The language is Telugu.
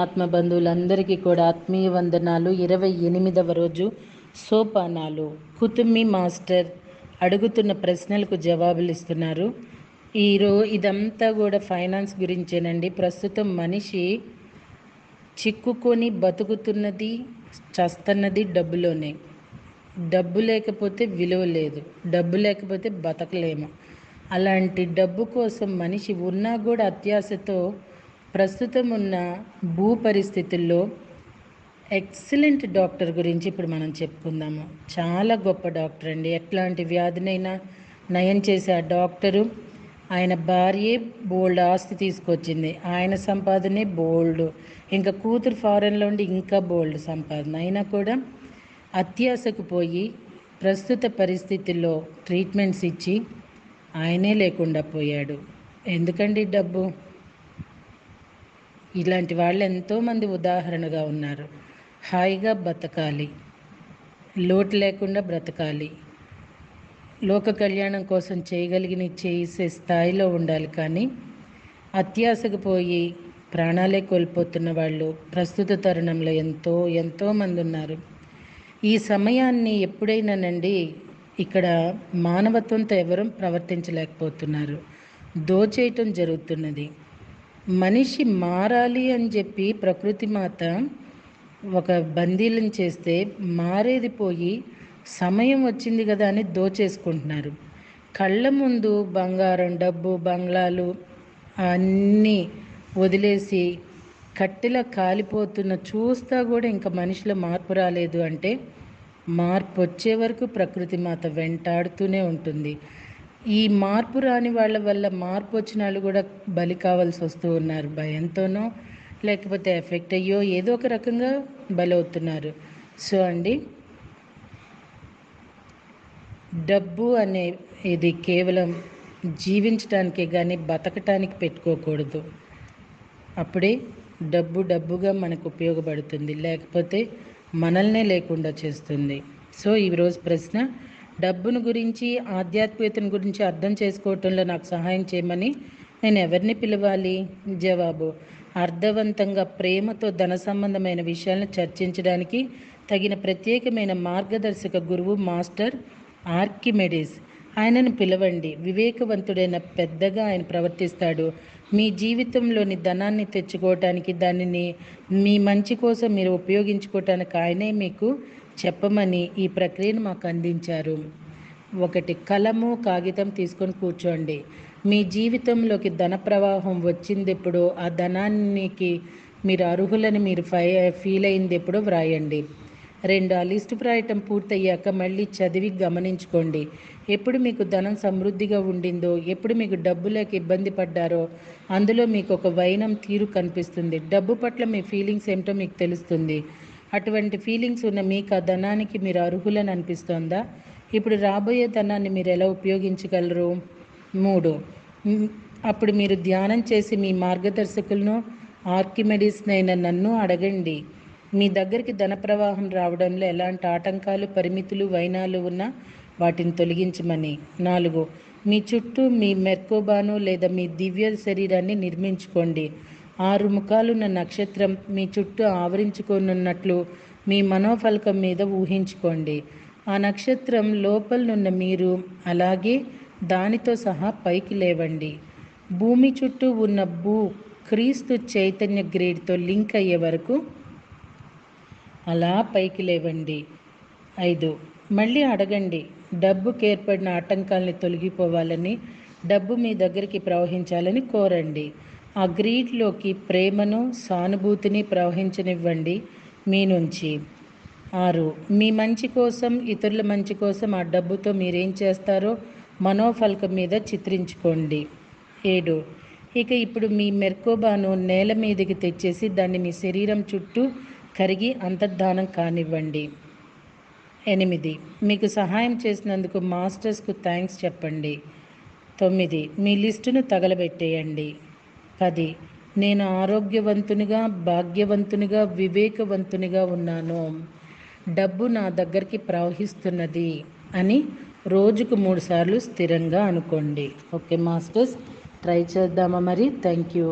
ఆత్మ బంధువులందరికీ కూడా ఆత్మీయ వందనాలు. 28వ రోజు సోపానాలు. కుతుమి మాస్టర్ అడుగుతున్న ప్రశ్నలకు జవాబులు ఇస్తున్నారు. ఇదంతా కూడా ఫైనాన్స్ గురించేనండి. ప్రస్తుతం మనిషి చిక్కుకొని బతుకుతున్నది, చస్తున్నది డబ్బులోనే. డబ్బు లేకపోతే విలువ లేదు, డబ్బు లేకపోతే బతకలేము. అలాంటి డబ్బు కోసం మనిషి ఉన్నా కూడా అత్యాశతో ప్రస్తుతం ఉన్న భూ పరిస్థితుల్లో ఎక్సలెంట్ డాక్టర్ గురించి ఇప్పుడు మనం చెప్పుకుందాము. చాలా గొప్ప డాక్టర్ అండి. ఎట్లాంటి వ్యాధినైనా నయం చేసే ఆ డాక్టరు. ఆయన భార్యే బోల్డ్ ఆస్తి తీసుకొచ్చింది, ఆయన సంపాదనే బోల్డ్, ఇంకా కూతురు ఫారెన్లో ఉండి ఇంకా బోల్డ్ సంపాదన. అయినా కూడా అత్యాశకు పోయి ప్రస్తుత పరిస్థితుల్లో ట్రీట్మెంట్స్ ఇచ్చి ఆయనే లేకుండా పోయాడు. ఎందుకండి డబ్బు? ఇలాంటి వాళ్ళు ఎంతోమంది ఉదాహరణగా ఉన్నారు. హాయిగా బతకాలి, లోటు లేకుండా బ్రతకాలి, లోక కళ్యాణం కోసం చేసే స్థాయిలో ఉండాలి. కానీ అత్యాశకు పోయి ప్రాణాలే కోల్పోతున్న వాళ్ళు ప్రస్తుత తరుణంలో ఎంతోమంది ఉన్నారు. ఈ సమయాన్ని ఎప్పుడైనానండి ఇక్కడ మానవత్వంతో ఎవరూ ప్రవర్తించలేకపోతున్నారు. దోచేయటం జరుగుతున్నది. మనిషి మారాలి అని చెప్పి ప్రకృతి మాత ఒక బందీలను చేస్తే మారేది పోయి సమయం వచ్చింది కదా అని దోచేసుకుంటున్నారు. కళ్ళ ముందు బంగారం, డబ్బు, బంగ్లాలు అన్నీ వదిలేసి కట్టెలా కాలిపోతున్న చూస్తా కూడా ఇంకా మనిషిలో మార్పు రాలేదు అంటే మార్పు వచ్చే వరకు ప్రకృతి మాత వెంటాడుతూనే ఉంటుంది. ఈ మార్పు రాని వాళ్ళ వల్ల మార్పు వచ్చిన వాళ్ళు కూడా బలి కావాల్సి వస్తూ ఉన్నారు. భయంతోనో లేకపోతే ఎఫెక్ట్ అయ్యో ఏదో ఒక రకంగా బలవుతున్నారు. సో అండి, డబ్బు అనే ఇది కేవలం జీవించడానికే కానీ బతకటానికి పెట్టుకోకూడదు. అప్పుడే డబ్బుగా మనకు ఉపయోగపడుతుంది, లేకపోతే మనల్నే లేకుండా చేస్తుంది. సో ఈరోజు ప్రశ్న, డబ్బును గురించి ఆధ్యాత్మికతను గురించి అర్థం చేసుకోవటంలో నాకు సహాయం చేయమని నేను ఎవరిని పిలవాలి? జవాబు, అర్థవంతంగా ప్రేమతో ధన సంబంధమైన విషయాలను చర్చించడానికి తగిన ప్రత్యేకమైన మార్గదర్శక గురువు మాస్టర్ ఆర్కిమెడిస్. ఆయనను పిలవండి. వివేకవంతుడైన పెద్దగా ఆయన ప్రవర్తిస్తాడు. మీ జీవితంలోని ధనాన్ని తెచ్చుకోవటానికి, దానిని మీ మంచి కోసం మీరు ఉపయోగించుకోవటానికి ఆయనే మీకు చెప్పమని ఈ ప్రక్రియను మాకు అందించారు. 1 కలము కాగితం తీసుకొని కూర్చోండి. మీ జీవితంలోకి ధన ప్రవాహం వచ్చింది ఎప్పుడో, ఆ ధనానికి మీరు అర్హులని మీరు ఫీల్ అయింది ఎప్పుడో వ్రాయండి. 2 ఆ లిస్టు వ్రాయటం పూర్తయ్యాక మళ్ళీ చదివి గమనించుకోండి. ఎప్పుడు మీకు ధనం సమృద్ధిగా ఉండిందో, ఎప్పుడు మీకు డబ్బు లేక ఇబ్బంది పడ్డారో అందులో మీకు ఒక వైనం తీరు కనిపిస్తుంది. డబ్బు పట్ల మీ ఫీలింగ్స్ ఏమిటో మీకు తెలుస్తుంది. అటువంటి ఫీలింగ్స్ ఉన్న మీకు ఆ ధనానికి మీరు అర్హులని అనిపిస్తోందా? ఇప్పుడు రాబోయే ధనాన్ని మీరు ఎలా ఉపయోగించగలరు? 3 అప్పుడు మీరు ధ్యానం చేసి మీ మార్గదర్శకులను ఆర్కిమెడిస్నైన నన్ను అడగండి. మీ దగ్గరికి ధన ప్రవాహం రావడంలో ఎలాంటి ఆటంకాలు, పరిమితులు, వైనాలు ఉన్నా వాటిని తొలగించమని. 4 మీ చుట్టూ మీ మెర్కోబాను లేదా మీ దివ్య శరీరాన్ని నిర్మించుకోండి. 6 ముఖాలున్న నక్షత్రం మీ చుట్టూ ఆవరించుకోనున్నట్లు మీ మనోఫలకం మీద ఊహించుకోండి. ఆ నక్షత్రం లోపలనున్న మీరు అలాగే దానితో సహా పైకి లేవండి. భూమి చుట్టూ ఉన్న క్రీస్తు చైతన్య గ్రేడ్తో లింక్ అయ్యే వరకు అలా పైకి లేవండి. 5 మళ్ళీ అడగండి. డబ్బుకి ఏర్పడిన ఆటంకాలని తొలగిపోవాలని, డబ్బు మీ దగ్గరికి ప్రవహించాలని కోరండి. ఆ గ్రీడ్లోకి ప్రేమను, సానుభూతిని ప్రవహించనివ్వండి మీ నుంచి. 6 మీ మంచి కోసం, ఇతరుల మంచి కోసం ఆ డబ్బుతో మీరేం చేస్తారో మనోఫలకం మీద చిత్రించుకోండి. 7 ఇక ఇప్పుడు మీ మెర్కోబాను నేల మీదకి తెచ్చేసి దాన్ని మీ శరీరం చుట్టూ కరిగి అంతర్ధానం కానివ్వండి. 8 మీకు సహాయం చేసినందుకు మాస్టర్స్కు థ్యాంక్స్ చెప్పండి. 9 మీ లిస్టును తగలబెట్టేయండి. 10 నేను ఆరోగ్యవంతునిగా, భాగ్యవంతునిగా, వివేకవంతునిగా ఉన్నాను. డబ్బు నా దగ్గరికి ప్రవహిస్తున్నది అని రోజుకు 3 సార్లు స్థిరంగా అనుకోండి. ఓకే మాస్టర్స్, ట్రై చేద్దామా మరి? Thank you.